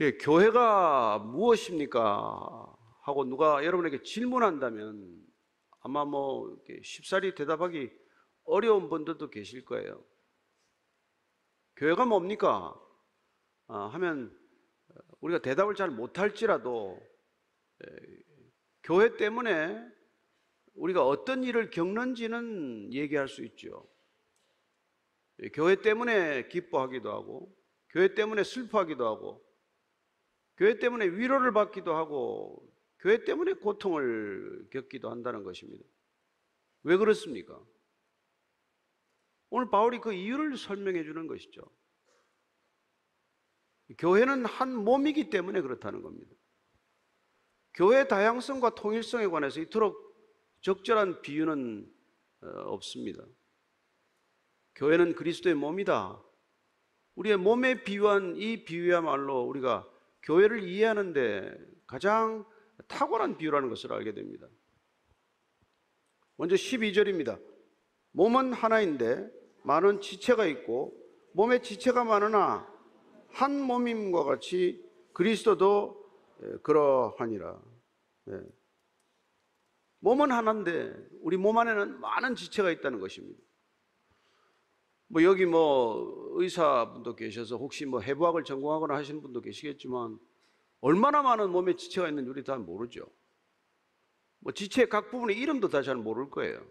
예, 교회가 무엇입니까? 하고 누가 여러분에게 질문한다면 아마 뭐 이렇게 쉽사리 대답하기 어려운 분들도 계실 거예요. 교회가 뭡니까? 하면 우리가 대답을 잘 못할지라도 교회 때문에 우리가 어떤 일을 겪는지는 얘기할 수 있죠. 교회 때문에 기뻐하기도 하고, 교회 때문에 슬퍼하기도 하고, 교회 때문에 위로를 받기도 하고, 교회 때문에 고통을 겪기도 한다는 것입니다. 왜 그렇습니까? 오늘 바울이 그 이유를 설명해 주는 것이죠. 교회는 한 몸이기 때문에 그렇다는 겁니다. 교회 다양성과 통일성에 관해서 이토록 적절한 비유는 없습니다. 교회는 그리스도의 몸이다. 우리의 몸에 비유한 이 비유야말로 우리가 교회를 이해하는데 가장 탁월한 비유라는 것을 알게 됩니다. 먼저 12절입니다. 몸은 하나인데 많은 지체가 있고 몸에 지체가 많으나 한 몸임과 같이 그리스도도 그러하니라. 네. 몸은 하나인데 우리 몸 안에는 많은 지체가 있다는 것입니다. 뭐 여기 뭐 의사분도 계셔서 혹시 뭐 해부학을 전공하거나 하시는 분도 계시겠지만 얼마나 많은 몸에 지체가 있는지 우리 다 모르죠. 뭐 지체의 각 부분의 이름도 다 잘 모를 거예요.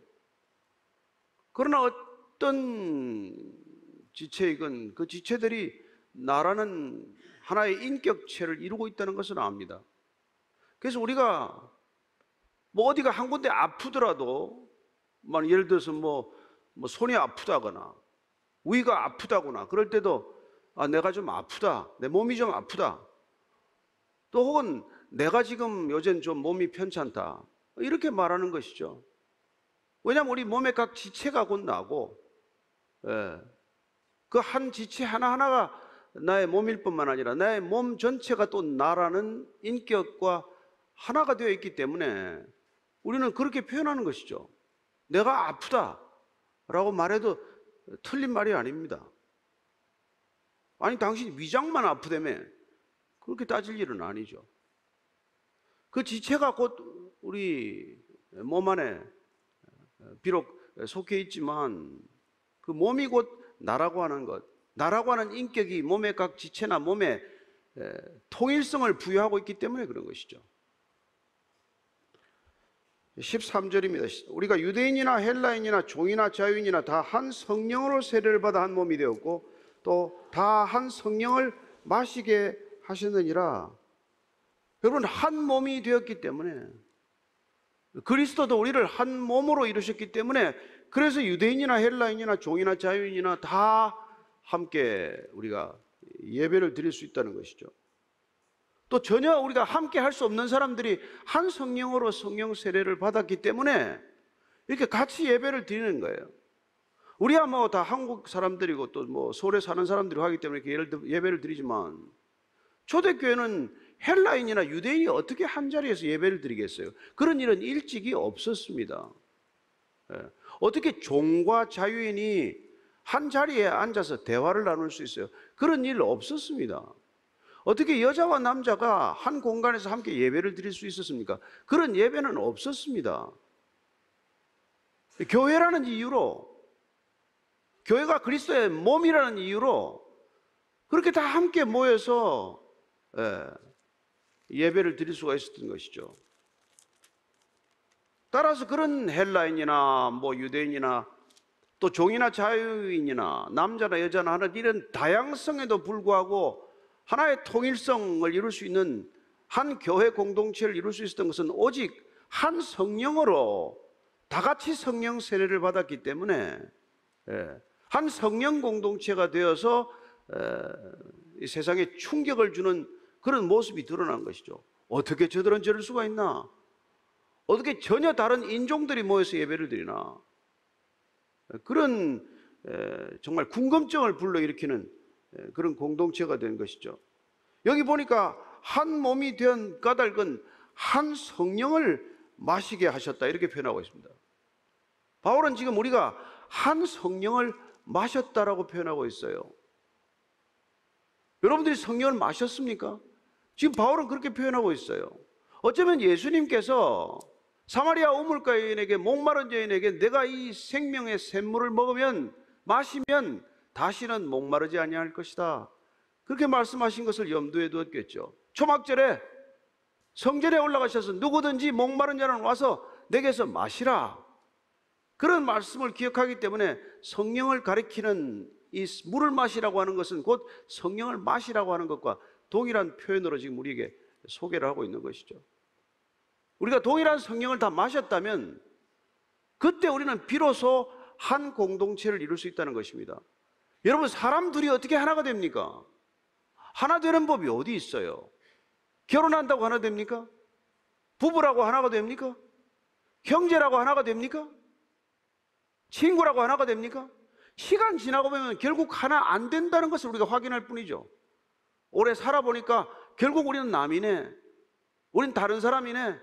그러나 어떤 지체이건 그 지체들이 나라는 하나의 인격체를 이루고 있다는 것을 압니다. 그래서 우리가 뭐 어디가 한 군데 아프더라도 예를 들어서 뭐 손이 아프다거나 위가 아프다거나 그럴 때도 내가 좀 아프다, 내 몸이 좀 아프다, 또 혹은 내가 지금 요즘 좀 몸이 편찮다 이렇게 말하는 것이죠. 왜냐하면 우리 몸의 각 지체가 곧 나고 그 한 지체 하나하나가 나의 몸일 뿐만 아니라 나의 몸 전체가 또 나라는 인격과 하나가 되어 있기 때문에 우리는 그렇게 표현하는 것이죠. 내가 아프다라고 말해도 틀린 말이 아닙니다. 아니 당신 위장만 아프다며 그렇게 따질 일은 아니죠. 그 지체가 곧 우리 몸 안에 비록 속해 있지만 그 몸이 곧 나라고 하는 것, 나라고 하는 인격이 몸의 각 지체나 몸에 통일성을 부여하고 있기 때문에 그런 것이죠. 13절입니다. 우리가 유대인이나 헬라인이나 종이나 자유인이나 다 한 성령으로 세례를 받아 한 몸이 되었고 또 다 한 성령을 마시게 하셨느니라. 여러분 한 몸이 되었기 때문에 그리스도도 우리를 한 몸으로 이루셨기 때문에 그래서 유대인이나 헬라인이나 종이나 자유인이나 다 함께 우리가 예배를 드릴 수 있다는 것이죠. 또 전혀 우리가 함께 할 수 없는 사람들이 한 성령으로 성령 세례를 받았기 때문에 이렇게 같이 예배를 드리는 거예요. 우리야 뭐 다 한국 사람들이고 또 뭐 서울에 사는 사람들이 하기 때문에 이렇게 예배를 드리지만 초대교회는 헬라인이나 유대인이 어떻게 한 자리에서 예배를 드리겠어요? 그런 일은 일찍이 없었습니다. 어떻게 종과 자유인이 한 자리에 앉아서 대화를 나눌 수 있어요? 그런 일 없었습니다. 어떻게 여자와 남자가 한 공간에서 함께 예배를 드릴 수 있었습니까? 그런 예배는 없었습니다. 교회라는 이유로, 교회가 그리스도의 몸이라는 이유로 그렇게 다 함께 모여서 예배를 드릴 수가 있었던 것이죠. 따라서 그런 헬라인이나 뭐 유대인이나 또 종이나 자유인이나 남자나 여자나 하는 이런 다양성에도 불구하고 하나의 통일성을 이룰 수 있는 한 교회 공동체를 이룰 수 있었던 것은 오직 한 성령으로 다 같이 성령 세례를 받았기 때문에 한 성령 공동체가 되어서 이 세상에 충격을 주는 그런 모습이 드러난 것이죠. 어떻게 저들은 저럴 수가 있나? 어떻게 전혀 다른 인종들이 모여서 예배를 드리나? 그런 정말 궁금증을 불러일으키는 그런 공동체가 된 것이죠. 여기 보니까 한 몸이 된 까닭은 한 성령을 마시게 하셨다 이렇게 표현하고 있습니다. 바울은 지금 우리가 한 성령을 마셨다라고 표현하고 있어요. 여러분들이 성령을 마셨습니까? 지금 바울은 그렇게 표현하고 있어요. 어쩌면 예수님께서 사마리아 우물가 여인에게, 목마른 여인에게 내가 이 생명의 샘물을 먹으면, 마시면 다시는 목마르지 아니할 것이다, 그렇게 말씀하신 것을 염두에 두었겠죠. 초막절에 성전에 올라가셔서 누구든지 목마른 자는 와서 내게서 마시라, 그런 말씀을 기억하기 때문에 성령을 가리키는 이 물을 마시라고 하는 것은 곧 성령을 마시라고 하는 것과 동일한 표현으로 지금 우리에게 소개를 하고 있는 것이죠. 우리가 동일한 성령을 다 마셨다면 그때 우리는 비로소 한 공동체를 이룰 수 있다는 것입니다. 여러분, 사람 둘이 어떻게 하나가 됩니까? 하나 되는 법이 어디 있어요? 결혼한다고 하나 됩니까? 부부라고 하나가 됩니까? 형제라고 하나가 됩니까? 친구라고 하나가 됩니까? 시간 지나고 보면 결국 하나 안 된다는 것을 우리가 확인할 뿐이죠. 오래 살아보니까 결국 우리는 남이네, 우린 다른 사람이네,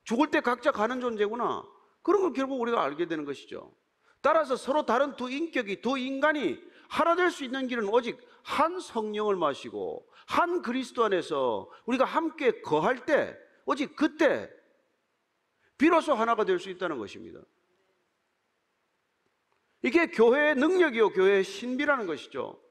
죽을 때 각자 가는 존재구나, 그런 걸 결국 우리가 알게 되는 것이죠. 따라서 서로 다른 두 인격이, 두 인간이 하나 될 수 있는 길은 오직 한 성령을 마시고 한 그리스도 안에서 우리가 함께 거할 때, 오직 그때 비로소 하나가 될 수 있다는 것입니다. 이게 교회의 능력이요, 교회의 신비라는 것이죠.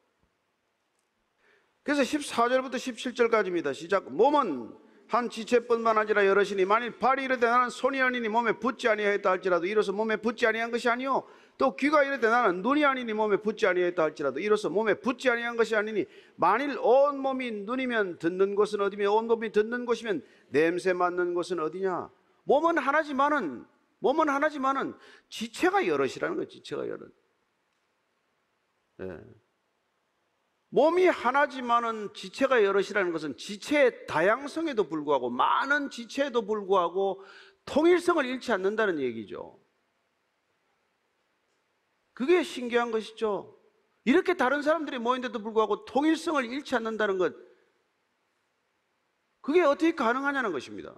그래서 14절부터 17절까지입니다. 시작. 몸은 한 지체뿐만 아니라 여럿이니 만일 발이 이르되 나는 손이 아니니 몸에 붙지 아니하였다 할지라도 이로써 몸에 붙지 아니한 것이 아니요, 또 귀가 이르되 나는 눈이 아니니 몸에 붙지 아니하였다 할지라도 이로써 몸에 붙지 아니한 것이 아니니 만일 온 몸이 눈이면 듣는 곳은 어디며 온 몸이 듣는 곳이면 냄새 맡는 곳은 어디냐. 몸은 하나지만은 지체가 여럿이라는 거예요. 지체가 여럿. 예. 몸이 하나지만은 지체가 여럿이라는 것은 지체의 다양성에도 불구하고, 많은 지체에도 불구하고 통일성을 잃지 않는다는 얘기죠. 그게 신기한 것이죠. 이렇게 다른 사람들이 모인데도 불구하고 통일성을 잃지 않는다는 것, 그게 어떻게 가능하냐는 것입니다.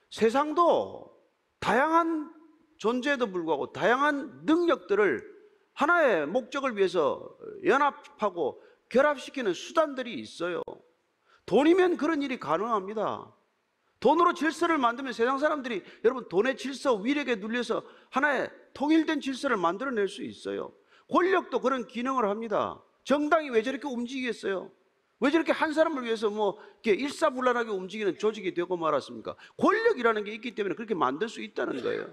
세상도 다양한 존재에도 불구하고 다양한 능력들을 하나의 목적을 위해서 연합하고 결합시키는 수단들이 있어요. 돈이면 그런 일이 가능합니다. 돈으로 질서를 만들면 세상 사람들이, 여러분, 돈의 질서, 위력에 눌려서 하나의 통일된 질서를 만들어낼 수 있어요. 권력도 그런 기능을 합니다. 정당이 왜 저렇게 움직이겠어요? 왜 저렇게 한 사람을 위해서 이렇게 일사불란하게 움직이는 조직이 되고 말았습니까? 권력이라는 게 있기 때문에 그렇게 만들 수 있다는 거예요.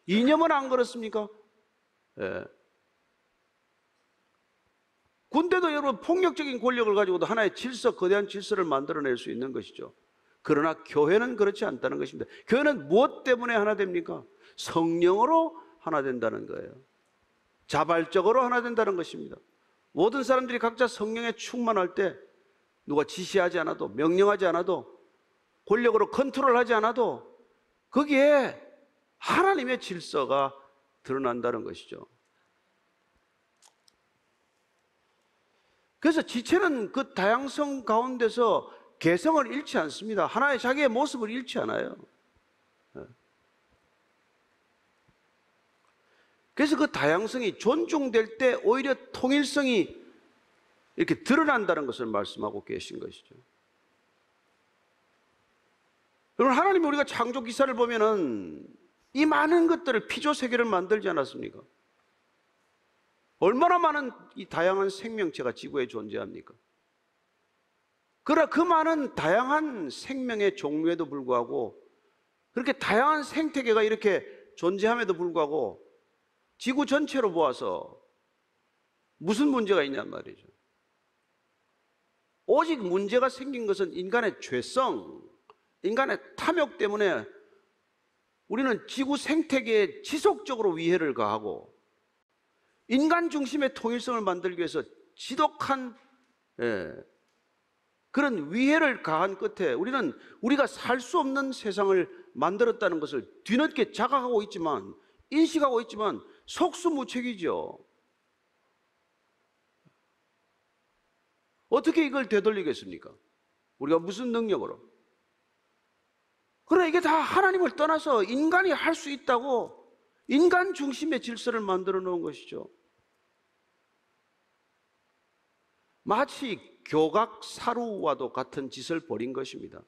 이념은 안 그렇습니까? 예. 군대도 여러분 폭력적인 권력을 가지고도 하나의 질서, 거대한 질서를 만들어낼 수 있는 것이죠. 그러나 교회는 그렇지 않다는 것입니다. 교회는 무엇 때문에 하나 됩니까? 성령으로 하나 된다는 거예요. 자발적으로 하나 된다는 것입니다. 모든 사람들이 각자 성령에 충만할 때 누가 지시하지 않아도, 명령하지 않아도, 권력으로 컨트롤하지 않아도 거기에 하나님의 질서가 드러난다는 것이죠. 그래서 지체는 그 다양성 가운데서 개성을 잃지 않습니다. 하나의 자기의 모습을 잃지 않아요. 그래서 그 다양성이 존중될 때 오히려 통일성이 이렇게 드러난다는 것을 말씀하고 계신 것이죠. 여러분, 하나님이 우리가 창조 기사를 보면은 이 많은 것들을, 피조 세계를 만들지 않았습니까? 얼마나 많은 이 다양한 생명체가 지구에 존재합니까? 그러나 그 많은 다양한 생명의 종류에도 불구하고, 그렇게 다양한 생태계가 이렇게 존재함에도 불구하고 지구 전체로 보아서 무슨 문제가 있냔 말이죠. 오직 문제가 생긴 것은 인간의 죄성, 인간의 탐욕 때문에 우리는 지구 생태계에 지속적으로 위해를 가하고, 인간 중심의 통일성을 만들기 위해서 지독한 그런 위해를 가한 끝에 우리는 우리가 살 수 없는 세상을 만들었다는 것을 뒤늦게 자각하고 있지만, 인식하고 있지만 속수무책이죠. 어떻게 이걸 되돌리겠습니까? 우리가 무슨 능력으로? 그러나 이게 다 하나님을 떠나서 인간이 할 수 있다고, 인간 중심의 질서를 만들어 놓은 것이죠. 마치 교각사루와도 같은 짓을 벌인 것입니다.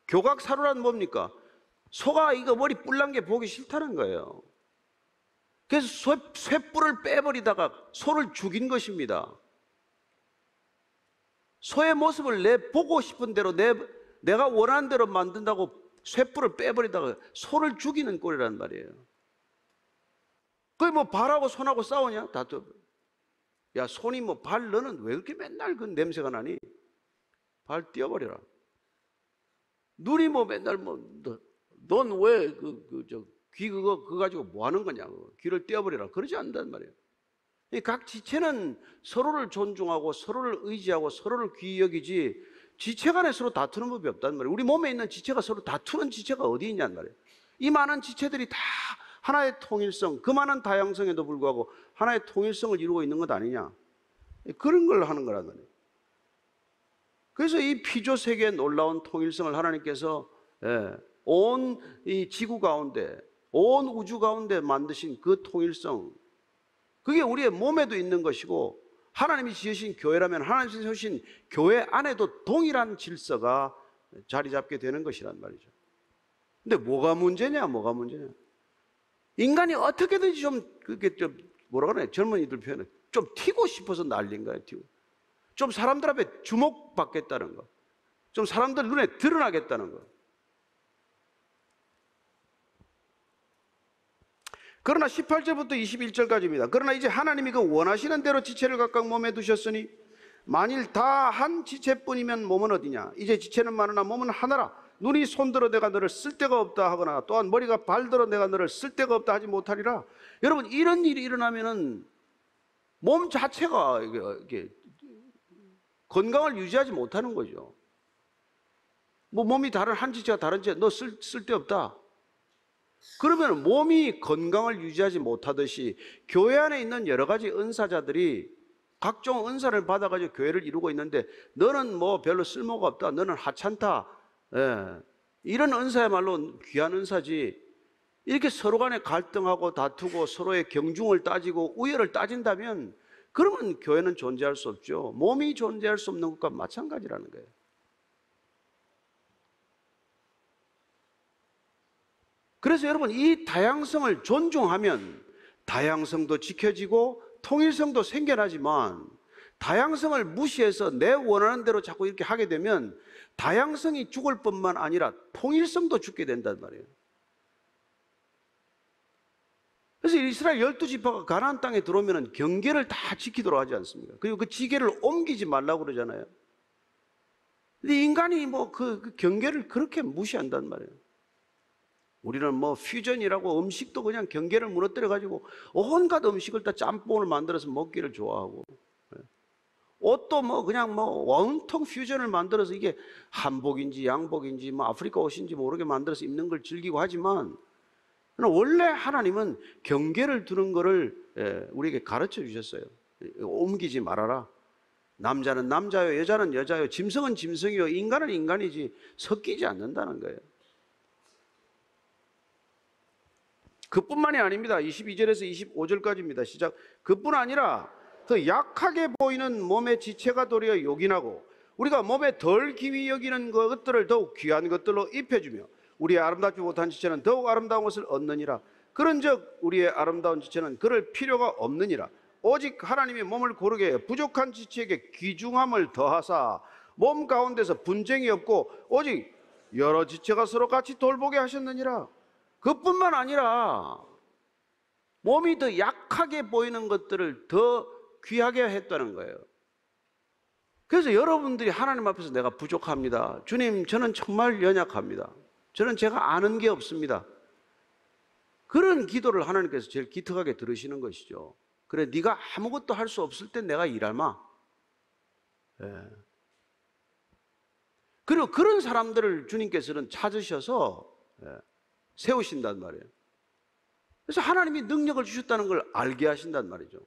교각사루란 뭡니까? 소가 이거 머리 뿔난 게 보기 싫다는 거예요. 그래서 쇠뿔을 빼버리다가 소를 죽인 것입니다. 소의 모습을 보고 싶은 대로 내가 원하는 대로 만든다고 쇠뿔을 빼버리다가 소를 죽이는 꼴이란 말이에요. 그게 뭐 발하고 손하고 싸우냐? 다투. 야, 손이 뭐 발 너는 왜 이렇게 맨날 그 냄새가 나니? 발 띄워버려라. 눈이 뭐 맨날 넌 왜 귀 그거 가지고 뭐 하는 거냐고. 귀를 떼어버리라. 그러지 않는단 말이에요. 각 지체는 서로를 존중하고 서로를 의지하고 서로를 귀히 여기지 지체 간에 서로 다투는 법이 없단 말이에요. 우리 몸에 있는 지체가 서로 다투는 지체가 어디 있냔 말이에요. 이 많은 지체들이 다 하나의 통일성, 그 많은 다양성에도 불구하고 하나의 통일성을 이루고 있는 것 아니냐. 그런 걸 하는 거란 말이에요. 그래서 이 피조 세계의 놀라운 통일성을 하나님께서 온 이 지구 가운데, 온 우주 가운데 만드신 그 통일성, 그게 우리의 몸에도 있는 것이고 하나님이 지으신 교회라면 하나님이 지으신 교회 안에도 동일한 질서가 자리 잡게 되는 것이란 말이죠. 근데 뭐가 문제냐? 인간이 어떻게든지 뭐라 그러냐? 젊은이들 표현은 좀 튀고 싶어서 난린 거예요. 좀 사람들 앞에 주목받겠다는 거. 좀 사람들 눈에 드러나겠다는 거. 그러나 18절부터 21절까지입니다. 그러나 이제 하나님이 그 원하시는 대로 지체를 각각 몸에 두셨으니 만일 다 한 지체뿐이면 몸은 어디냐? 이제 지체는 많으나 몸은 하나라. 눈이 손들어 내가 너를 쓸데가 없다 하거나 또한 머리가 발들어 내가 너를 쓸데가 없다 하지 못하리라. 여러분, 이런 일이 일어나면은 몸 자체가 이게 건강을 유지하지 못하는 거죠. 뭐 몸이 다른 한 지체가 다른 지체 너 쓸데없다. 그러면 몸이 건강을 유지하지 못하듯이 교회 안에 있는 여러 가지 은사자들이 각종 은사를 받아가지고 교회를 이루고 있는데 너는 뭐 별로 쓸모가 없다. 너는 하찮다. 이런 은사야말로 귀한 은사지. 이렇게 서로 간에 갈등하고 다투고 서로의 경중을 따지고 우열을 따진다면 그러면 교회는 존재할 수 없죠. 몸이 존재할 수 없는 것과 마찬가지라는 거예요. 그래서 여러분, 이 다양성을 존중하면 다양성도 지켜지고 통일성도 생겨나지만 다양성을 무시해서 내 원하는 대로 자꾸 이렇게 하게 되면 다양성이 죽을 뿐만 아니라 통일성도 죽게 된단 말이에요. 그래서 이스라엘 12지파가 가나안 땅에 들어오면 경계를 다 지키도록 하지 않습니까? 그리고 그 지계를 옮기지 말라고 그러잖아요. 근데 인간이 뭐 그 경계를 그렇게 무시한단 말이에요. 우리는 뭐 퓨전이라고 음식도 그냥 경계를 무너뜨려 가지고 온갖 음식을 다 짬뽕을 만들어서 먹기를 좋아하고, 옷도 뭐 그냥 뭐 온통 퓨전을 만들어서 이게 한복인지 양복인지 뭐 아프리카 옷인지 모르게 만들어서 입는 걸 즐기고 하지만 원래 하나님은 경계를 두는 거를 우리에게 가르쳐 주셨어요. 옮기지 말아라. 남자는 남자요, 여자는 여자요, 짐승은 짐승이요, 인간은 인간이지 섞이지 않는다는 거예요. 그뿐만이 아닙니다. 22절에서 25절까지입니다. 시작. 그뿐 아니라 더 약하게 보이는 몸의 지체가 도리어 요긴하고 우리가 몸에 덜 귀히 여기는 것들을 더욱 귀한 것들로 입혀주며 우리의 아름답지 못한 지체는 더욱 아름다운 것을 얻느니라. 그런즉 우리의 아름다운 지체는 그럴 필요가 없느니라. 오직 하나님이 몸을 고르게 부족한 지체에게 귀중함을 더하사 몸 가운데서 분쟁이 없고 오직 여러 지체가 서로 같이 돌보게 하셨느니라. 그뿐만 아니라 몸이 더 약하게 보이는 것들을 더 귀하게 했다는 거예요. 그래서 여러분들이 하나님 앞에서 내가 부족합니다. 주님, 저는 정말 연약합니다. 저는 제가 아는 게 없습니다. 그런 기도를 하나님께서 제일 기특하게 들으시는 것이죠. 그래, 네가 아무것도 할 수 없을 때 내가 일할마. 그리고 그런 사람들을 주님께서는 찾으셔서 세우신단 말이에요. 그래서 하나님이 능력을 주셨다는 걸 알게 하신단 말이죠.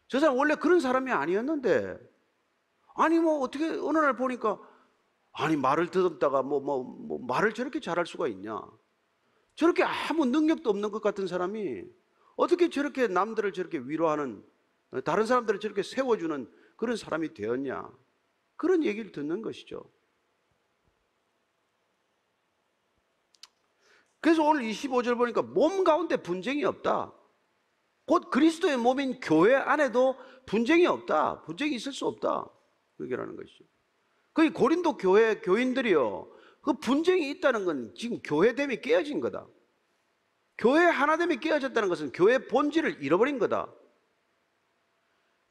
저 사람 원래 그런 사람이 아니었는데, 아니 뭐 어떻게 어느 날 보니까 아니 말을 더듬다가 뭐 말을 저렇게 잘할 수가 있냐, 저렇게 아무 능력도 없는 것 같은 사람이 어떻게 저렇게 남들을 저렇게 위로하는, 다른 사람들을 저렇게 세워주는 그런 사람이 되었냐? 그런 얘기를 듣는 것이죠. 그래서 오늘 25절 보니까 몸 가운데 분쟁이 없다. 곧 그리스도의 몸인 교회 안에도 분쟁이 없다. 분쟁이 있을 수 없다. 그게라는 것이죠. 그 고린도 교회 교인들이요, 그 분쟁이 있다는 건 지금 교회됨이 깨어진 거다. 교회 하나됨이 깨어졌다는 것은 교회의 본질을 잃어버린 거다.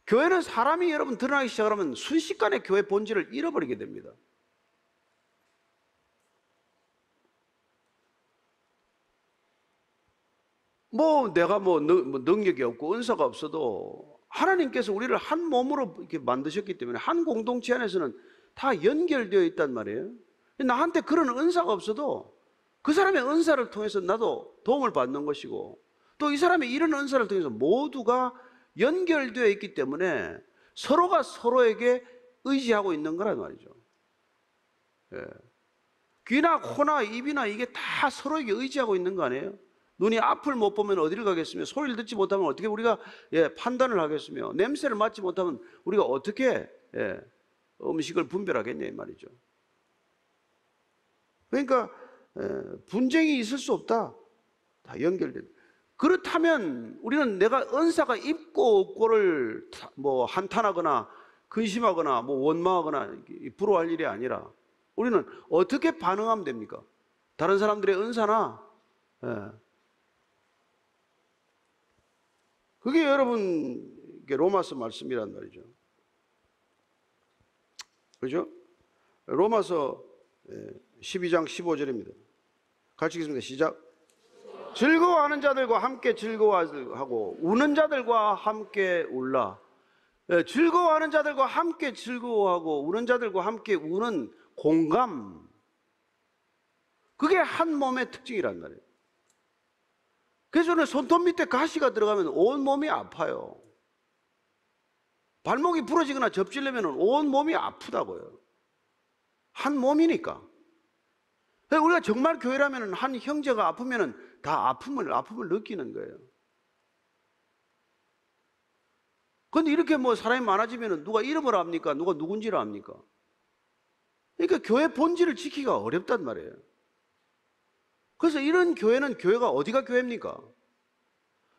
교회는 사람이 여러분 드러나기 시작하면 순식간에 교회 본질을 잃어버리게 됩니다. 내가 능력이 없고 은사가 없어도 하나님께서 우리를 한 몸으로 이렇게 만드셨기 때문에 한 공동체 안에서는 다 연결되어 있단 말이에요. 나한테 그런 은사가 없어도 그 사람의 은사를 통해서 나도 도움을 받는 것이고, 또 이 사람의 이런 은사를 통해서 모두가 연결되어 있기 때문에 서로가 서로에게 의지하고 있는 거란 말이죠. 예. 귀나 코나 입이나 이게 다 서로에게 의지하고 있는 거 아니에요? 눈이 앞을 못 보면 어디를 가겠으며, 소리를 듣지 못하면 어떻게 우리가 판단을 하겠으며, 냄새를 맡지 못하면 우리가 어떻게 음식을 분별하겠냐 이 말이죠. 그러니까 분쟁이 있을 수 없다. 다 연결된. 그렇다면 우리는 내가 은사가 있고 없고를 한탄하거나 근심하거나 원망하거나 부러워할 일이 아니라, 우리는 어떻게 반응하면 됩니까? 다른 사람들의 은사나 그게 여러분 로마서 말씀이란 말이죠. 그죠? 로마서 12장 15절입니다. 같이 읽습니다. 시작. 즐거워하는 자들과 함께 즐거워하고 우는 자들과 함께 울라. 즐거워하는 자들과 함께 즐거워하고 우는 자들과 함께 우는 공감, 그게 한 몸의 특징이란 말이에요. 그래서 저는 손톱 밑에 가시가 들어가면 온 몸이 아파요. 발목이 부러지거나 접질려면 온 몸이 아프다고요. 한 몸이니까. 우리가 정말 교회라면 한 형제가 아프면 다 아픔을 느끼는 거예요. 그런데 이렇게 사람이 많아지면 누가 이름을 압니까? 누가 누군지를 압니까? 그러니까 교회 본질을 지키기가 어렵단 말이에요. 그래서 이런 교회는 교회가 어디가 교회입니까?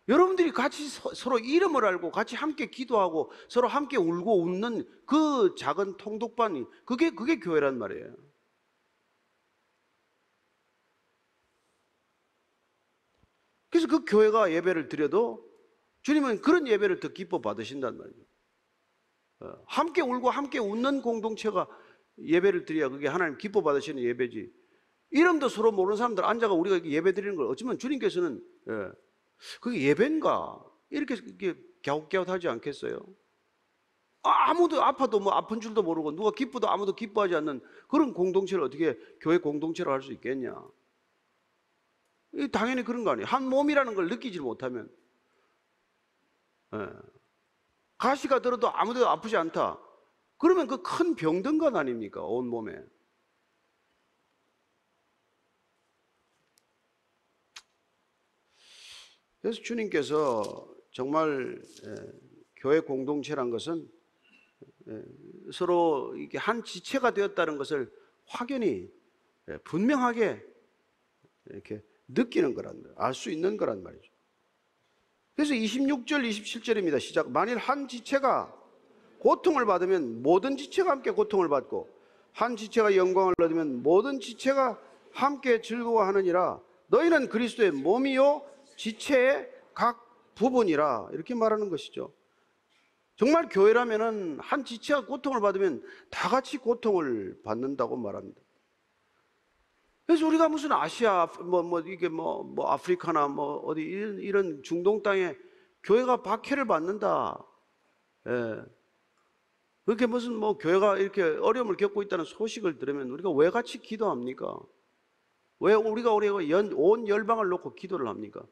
여러분들이 같이 서로 이름을 알고 같이 함께 기도하고 서로 함께 울고 웃는 그 작은 통독반이 그게 교회란 말이에요. 그래서 그 교회가 예배를 드려도 주님은 그런 예배를 더 기뻐 받으신단 말이에요. 함께 울고 함께 웃는 공동체가 예배를 드려야 그게 하나님 기뻐 받으시는 예배지. 이름도 서로 모르는 사람들 앉아가 우리가 예배 드리는 걸 어쩌면 주님께서는 그게 예배인가 이렇게 갸웃갸웃하지 않겠어요? 아무도 아파도 아픈 줄도 모르고 누가 기뻐도 아무도 기뻐하지 않는 그런 공동체를 어떻게 교회 공동체로 할 수 있겠냐? 당연히 그런 거 아니에요. 한 몸이라는 걸 느끼지 못하면. 가시가 들어도 아무데도 아프지 않다. 그러면 그 큰 병든것 아닙니까? 온 몸에. 그래서 주님께서 정말 교회 공동체란 것은 서로 이게 한 지체가 되었다는 것을 확연히 분명하게 이렇게 느끼는 거란 말이에요. 알 수 있는 거란 말이죠. 그래서 26절 27절입니다. 시작. 만일 한 지체가 고통을 받으면 모든 지체가 함께 고통을 받고 한 지체가 영광을 얻으면 모든 지체가 함께 즐거워하느니라. 너희는 그리스도의 몸이요 지체의 각 부분이라. 이렇게 말하는 것이죠. 정말 교회라면은 한 지체가 고통을 받으면 다 같이 고통을 받는다고 말합니다. 그래서 우리가 무슨 아시아 이게 아프리카나 어디 이런 중동 땅에 교회가 박해를 받는다. 그렇게 무슨 교회가 이렇게 어려움을 겪고 있다는 소식을 들으면 우리가 왜 같이 기도합니까? 왜 우리가 온 열방을 놓고 기도를 합니까?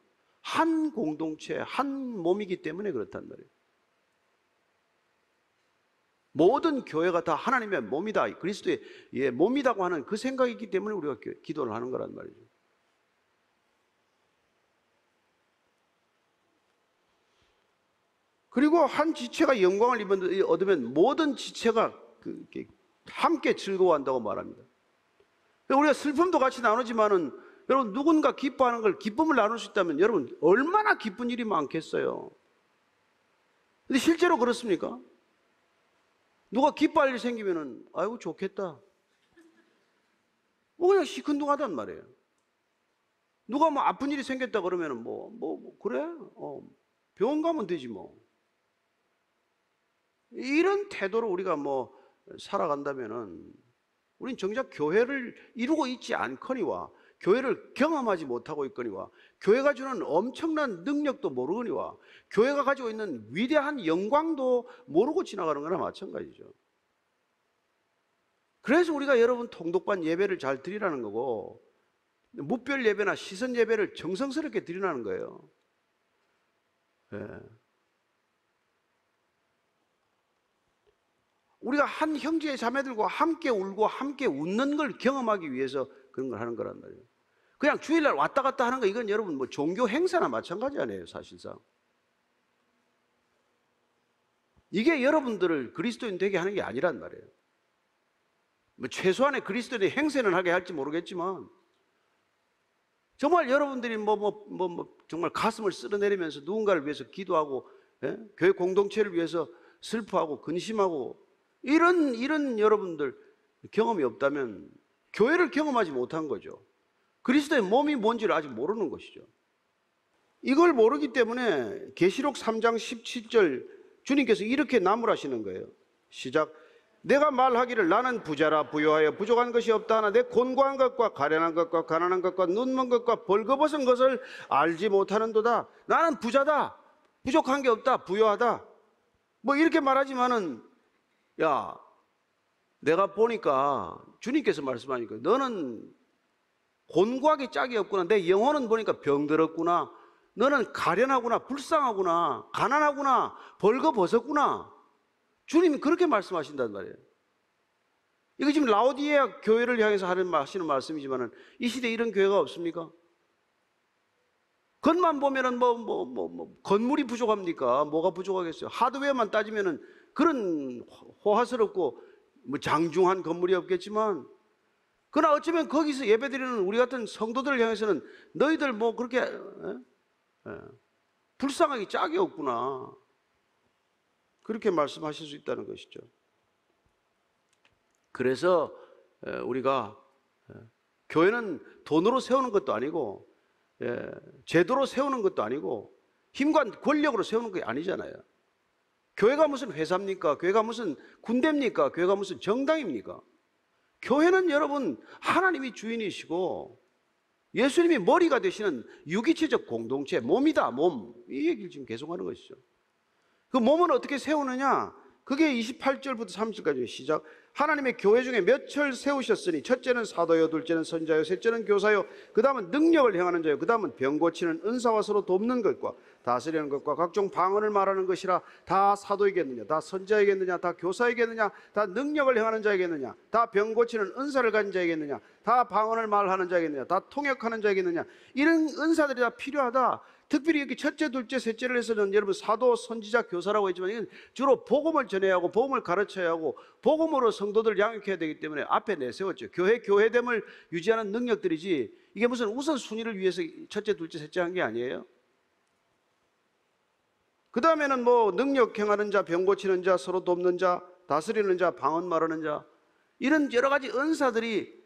한 공동체, 한 몸이기 때문에 그렇단 말이에요. 모든 교회가 다 하나님의 몸이다, 그리스도의 몸이라고 하는 그 생각이 있기 때문에 우리가 기도를 하는 거란 말이죠. 그리고 한 지체가 영광을 얻으면 모든 지체가 함께 즐거워한다고 말합니다. 우리가 슬픔도 같이 나누지만은 여러분, 누군가 기뻐하는 걸, 기쁨을 나눌 수 있다면 여러분 얼마나 기쁜 일이 많겠어요. 근데 실제로 그렇습니까? 누가 기뻐할 일이 생기면은 아이고 좋겠다, 뭐 그냥 시큰둥하단 말이에요. 누가 뭐 아픈 일이 생겼다 그러면은 그래, 병원 가면 되지 뭐. 이런 태도로 우리가 살아간다면은 우린 정작 교회를 이루고 있지 않거니와 교회를 경험하지 못하고 있거니와 교회가 주는 엄청난 능력도 모르거니와 교회가 가지고 있는 위대한 영광도 모르고 지나가는 거나 마찬가지죠. 그래서 우리가 여러분 통독반 예배를 잘 드리라는 거고, 무별 예배나 시선 예배를 정성스럽게 드리라는 거예요. 예. 우리가 한 형제의 자매들과 함께 울고 함께 웃는 걸 경험하기 위해서 그런 걸 하는 거란 말이에요. 그냥 주일날 왔다 갔다 하는 거, 이건 여러분 종교 행사나 마찬가지 아니에요, 사실상. 이게 여러분들을 그리스도인 되게 하는 게 아니란 말이에요. 최소한의 그리스도인의 행세는 하게 할지 모르겠지만, 정말 여러분들이 정말 가슴을 쓸어내리면서 누군가를 위해서 기도하고, 예? 교회 공동체를 위해서 슬퍼하고 근심하고, 이런 여러분들 경험이 없다면 교회를 경험하지 못한 거죠. 그리스도의 몸이 뭔지를 아직 모르는 것이죠. 이걸 모르기 때문에 계시록 3장 17절 주님께서 이렇게 나무라시는 거예요. 시작. 내가 말하기를 나는 부자라 부요하여 부족한 것이 없다 하나 내 곤고한 것과 가련한 것과 가난한 것과 눈먼 것과 벌거벗은 것을 알지 못하는도다. 나는 부자다, 부족한 게 없다, 부요하다, 이렇게 말하지만은, 야, 내가 보니까 주님께서 말씀하니까 너는 곤고하게 짝이 없구나, 내 영혼은 보니까 병들었구나, 너는 가련하구나, 불쌍하구나, 가난하구나, 벌거벗었구나. 주님이 그렇게 말씀하신단 말이에요. 이거 지금 라오디게아 교회를 향해서 하시는 말씀이지만은 이 시대에 이런 교회가 없습니까? 겉만 보면은 건물이 부족합니까? 뭐가 부족하겠어요? 하드웨어만 따지면은 그런 호화스럽고 장중한 건물이 없겠지만, 그러나 어쩌면 거기서 예배드리는 우리 같은 성도들을 향해서는 너희들 그렇게 불쌍하게 짝이 없구나, 그렇게 말씀하실 수 있다는 것이죠. 그래서 우리가 교회는 돈으로 세우는 것도 아니고 제도로 세우는 것도 아니고 힘과 권력으로 세우는 게 아니잖아요. 교회가 무슨 회사입니까? 교회가 무슨 군대입니까? 교회가 무슨 정당입니까? 교회는 여러분 하나님이 주인이시고 예수님이 머리가 되시는 유기체적 공동체, 몸이다, 몸. 이 얘기를 지금 계속하는 것이죠. 그 몸은 어떻게 세우느냐? 그게 28절부터 30절까지 시작. 하나님의 교회 중에 몇을 세우셨으니 첫째는 사도요, 둘째는 선자요, 셋째는 교사요, 그 다음은 능력을 행하는 자요, 그 다음은 병 고치는 은사와 서로 돕는 것과 다스리는 것과 각종 방언을 말하는 것이라. 다 사도이겠느냐? 다 선자이겠느냐? 다 교사이겠느냐? 다 능력을 행하는 자이겠느냐? 다 병 고치는 은사를 가진 자이겠느냐? 다 방언을 말하는 자이겠느냐? 다 통역하는 자이겠느냐? 이런 은사들이 다 필요하다. 특별히 이렇게 첫째, 둘째, 셋째를 해서는 여러분 사도, 선지자, 교사라고 했지만 이건 주로 복음을 전해야 하고 복음을 가르쳐야 하고 복음으로 성도들을 양육해야 되기 때문에 앞에 내세웠죠. 교회됨을 유지하는 능력들이지, 이게 무슨 우선순위를 위해서 첫째, 둘째, 셋째 한 게 아니에요. 그 다음에는 능력 행하는 자, 병 고치는 자, 서로 돕는 자, 다스리는 자, 방언 말하는 자, 이런 여러 가지 은사들이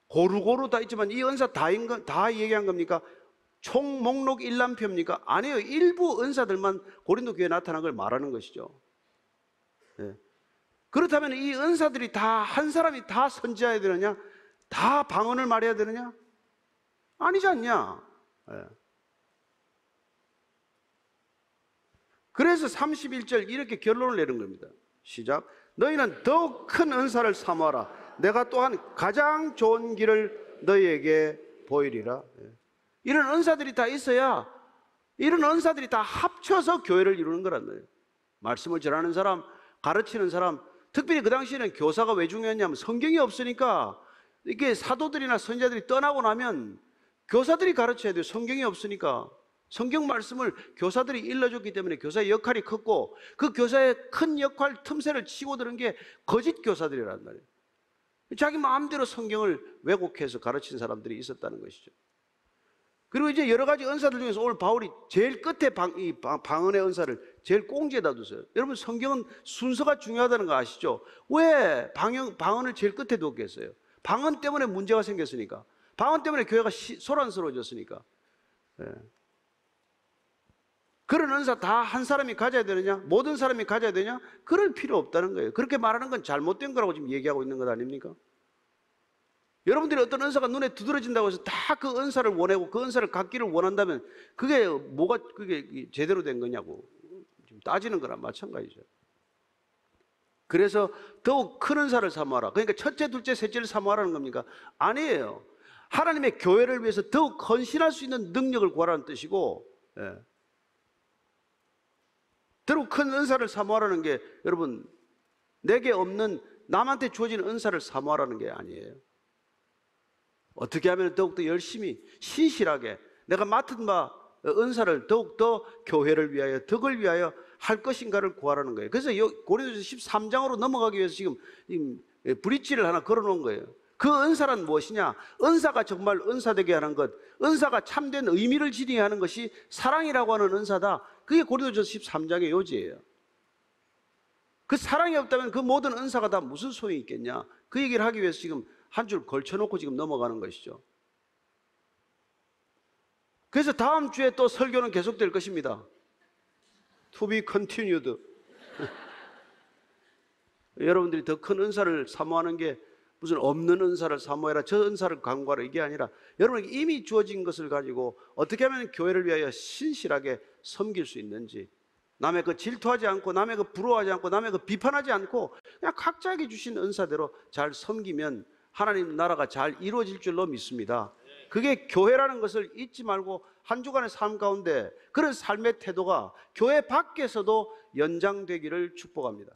고루고루 다 있지만 이 은사 다 얘기한 겁니까? 총 목록 일람표입니까? 아니에요. 일부 은사들만 고린도 교회에 나타난 걸 말하는 것이죠. 네. 그렇다면 이 은사들이 다 한 사람이 다 선지해야 되느냐? 다 방언을 말해야 되느냐? 아니지 않냐? 네. 그래서 31절 이렇게 결론을 내는 겁니다. 시작. 너희는 더욱 큰 은사를 사모하라. 내가 또한 가장 좋은 길을 너희에게 보이리라. 이런 은사들이 다 있어야, 이런 은사들이 다 합쳐서 교회를 이루는 거란 말이에요. 말씀을 전하는 사람, 가르치는 사람, 특별히 그 당시에는 교사가 왜 중요했냐면 성경이 없으니까, 이게 사도들이나 선지자들이 떠나고 나면 교사들이 가르쳐야 돼요. 성경이 없으니까. 성경 말씀을 교사들이 일러줬기 때문에 교사의 역할이 컸고, 그 교사의 큰 역할 틈새를 치고 들은 게 거짓 교사들이란 말이에요. 자기 마음대로 성경을 왜곡해서 가르친 사람들이 있었다는 것이죠. 그리고 이제 여러 가지 은사들 중에서 오늘 바울이 제일 끝에 방언의 은사를 제일 꽁지에다 뒀어요. 여러분, 성경은 순서가 중요하다는 거 아시죠? 왜 방언을 제일 끝에 뒀겠어요? 방언 때문에 문제가 생겼으니까. 방언 때문에 교회가 소란스러워졌으니까. 예. 그런 은사 다 한 사람이 가져야 되느냐? 모든 사람이 가져야 되냐? 그럴 필요 없다는 거예요. 그렇게 말하는 건 잘못된 거라고 지금 얘기하고 있는 것 아닙니까? 여러분들이 어떤 은사가 눈에 두드러진다고 해서 다 그 은사를 원하고 그 은사를 갖기를 원한다면 그게 제대로 된 거냐고 지금 따지는 거랑 마찬가지죠. 그래서 더욱 큰 은사를 사모하라. 그러니까 첫째, 둘째, 셋째를 사모하라는 겁니까? 아니에요. 하나님의 교회를 위해서 더욱 헌신할 수 있는 능력을 구하라는 뜻이고, 예. 더욱 큰 은사를 사모하라는 게 여러분, 내게 없는 남한테 주어진 은사를 사모하라는 게 아니에요. 어떻게 하면 더욱더 열심히 신실하게 내가 맡은 바 은사를 더욱더 교회를 위하여 덕을 위하여 할 것인가를 구하라는 거예요. 그래서 고린도서 13장으로 넘어가기 위해서 지금 브릿지를 하나 걸어놓은 거예요. 그 은사란 무엇이냐? 은사가 정말 은사되게 하는 것, 은사가 참된 의미를 지니게 하는 것이 사랑이라고 하는 은사다. 그게 고린도서 13장의 요지예요. 그 사랑이 없다면 그 모든 은사가 다 무슨 소용이 있겠냐? 그 얘기를 하기 위해서 지금 한 줄 걸쳐놓고 지금 넘어가는 것이죠. 그래서 다음 주에 또 설교는 계속될 것입니다. To be continued. 여러분들이 더 큰 은사를 사모하는 게 무슨 없는 은사를 사모해라, 저 은사를 강구하라, 이게 아니라 여러분에게 이미 주어진 것을 가지고 어떻게 하면 교회를 위하여 신실하게 섬길 수 있는지, 남의 그 질투하지 않고, 남의 그 부러워하지 않고, 남의 그 비판하지 않고 그냥 각자에게 주신 은사대로 잘 섬기면 하나님 나라가 잘 이루어질 줄로 믿습니다. 그게 교회라는 것을 잊지 말고 한 주간의 삶 가운데 그런 삶의 태도가 교회 밖에서도 연장되기를 축복합니다.